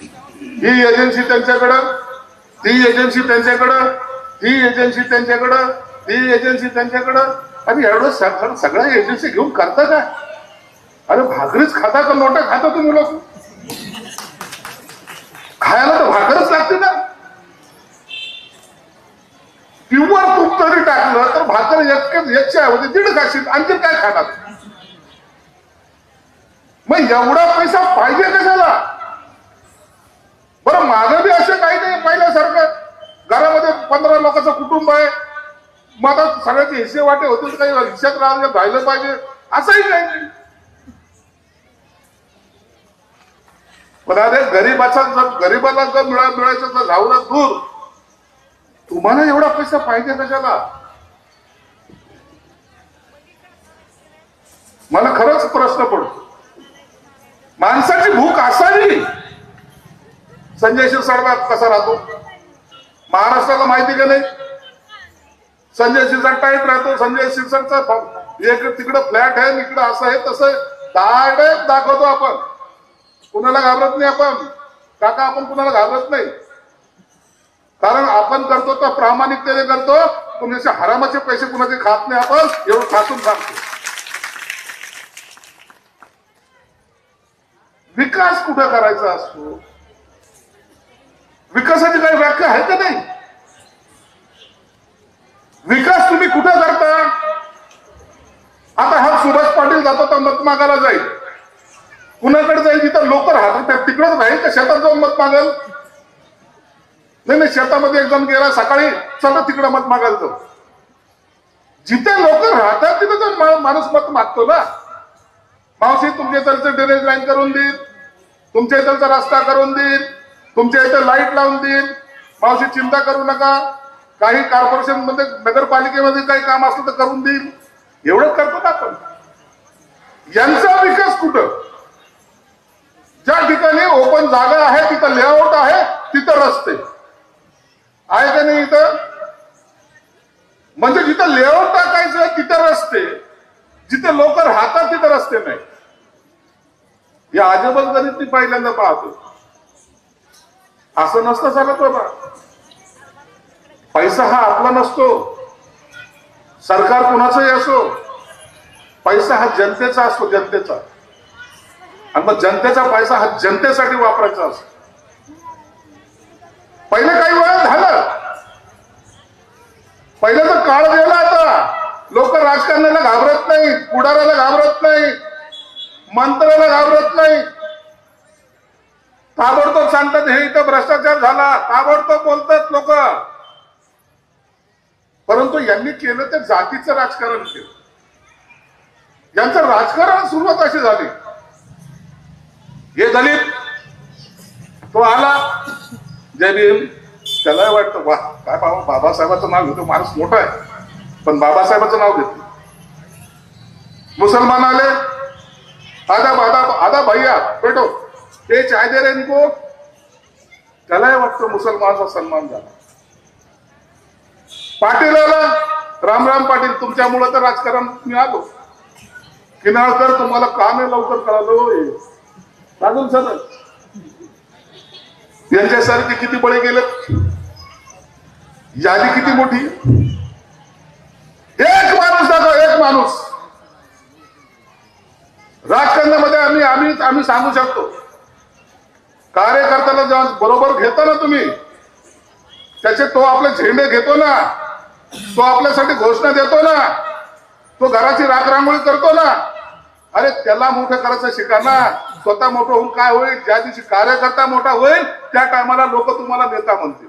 ही agency त्यांच्याकडं, ती agency त्यांच्याकडं, ही एजन्सी त्यांच्याकडं, ती एजन्सी त्यांच्याकडं. आणि एवढं सगळ्या एजन्सी घेऊन करता काय? अरे भाकरीच खाता का नोटा खाता तुम्ही लोक? खायला तर भाकरच लागते ना. किंवा तूप जरी टाकलं तर भाकर एकच्या ऐवजी 1.5 खाशील, आणखी काय खाणार? मग एवढा पैसा पाहिजे कशाला? बरं माझं बी असं काही नाही पहिल्यासारखं घरामध्ये 15 लोकांचं कुटुंब आहे, मग आता सगळ्याचे हिस्से वाटे होतील, काही हिस्सात राहिलं पाहिजे असंही नाही. पण अरे गरीबाला जर मिळायचं तर जाऊला दूर, तुम्हाला एवढा पैसा पाहिजे कशाला? मला खरंच प्रश्न पडतो. माणसाची भूक असावी. संजय शिरसाट कसा राहतो महाराष्ट्राला माहिती का नाही? संजय शिरसाट टाईट राहतो. संजय शिरसाटचा एक तिकडं फ्लॅट आहे, इकडं असं आहे तसं डायरेक्ट दाखवतो. आपण कुणाला घाबरत नाही. आपण काका आपण कुणाला घाबरत नाही, कारण आपण करतो तर प्रामाणिकतेने करतो. कुणाचे हरामाचे पैसे कुणाचे खात नाही. आपण एवढं ठासून सांगतो. विकास कुठं करायचा असतो? विकासाची काही व्याख्या आहे का नाही? विकास तुम्ही कुठं करता? आता हा सुभाष पाटील जातो तर मत मागायला जाईल. कुणाकडे जाईल? जिथं लोक राहतात तिकडच राहील का शेतात जाऊन मत मागेल? नाही, शेतामध्ये एक जण गेला सकाळी, चला तिकडे मत मागायला जाऊ. जिथे लोक राहतात तिथे जाऊन माणूस मत मागतो ना. मावशी तुमच्या इथलचं ड्रेनेज लाईन करून देईल, तुमच्या इथलचा रस्ता करून देईल, तुमच्या इथे लाईट लावून देईल, मावशी चिंता करू नका. काही कॉर्पोरेशन मध्ये नगरपालिकेमध्ये काही काम असलं तर करून देईल. एवढं करतो ना आपण. यांचा विकास कुठं? ज्या ठिकाणी ओपन जागा आहे तिथं लेआउट आहे, तिथं रस्ते आहे का नाही? इथं म्हणजे जिथं लेआउट टाकायचं तिथं रस्ते, जिथे लोक राहतात तिथं रस्ते नाही. या अजबच गणित मी पहिल्यांदा पाहतो. असं नसतं चालत बाबा. पैसा हा आपला नसतो. सरकार कुणाचंही असो, पैसा हा जनतेचा असतो, जनतेचा. आणि मग जनतेचा पैसा हा जनतेसाठी वापरायचा असतो. पहिले काही वेळा झालं, पहिल्याचा काळ गेला. आता लोक राजकारणाला घाबरत नाही, पुढाऱ्याला घाबरत नाही, मंत्र्याला घाबरत नाही. ताबडतोब सांगतात हे इथं भ्रष्टाचार झाला, ताबडतोब बोलतात लोक. परंतु यांनी केलं ते जातीचं राजकारण केलं. यांचं राजकारण सुरुवात अशी झाली. हे दलित तो आला, जय भीम, त्याला वाटतं वा काय बाबा बाबासाहेबाचं नाव घेतो, माणूस मोठा आहे पण बाबासाहेबाचं नाव घेतो. मुसलमान आले, आधा भैया बेटो ते चाय दे रहे इनको, त्यालाही वाटतं मुसलमानचा सन्मान झाला. पाटील आला, राम राम पाटील, तुमच्यामुळे तर राजकारण मी आलो. किनाळकर तुम्हाला काम आहे लवकर कळालो. अजून सर यांच्यासारखे किती बळे गेले, यादी किती मोठी. एक माणूस दाखव, एक माणूस राजकारणामध्ये आम्ही सांगू शकतो. कार्यकर्त्याला जेव्हा बरोबर घेता ना तुम्ही, त्याचे तो आपले झेंडे घेतो ना, तो आपल्यासाठी घोषणा देतो ना, तो घराची राखरांगोळी करतो ना, अरे त्याला मोठं करायचं शिका ना. स्वतः मोठं होऊन काय होईल? ज्या दिवशी कार्यकर्ता मोठा होईल त्या टायमाला लोक तुम्हाला नेता म्हणतील.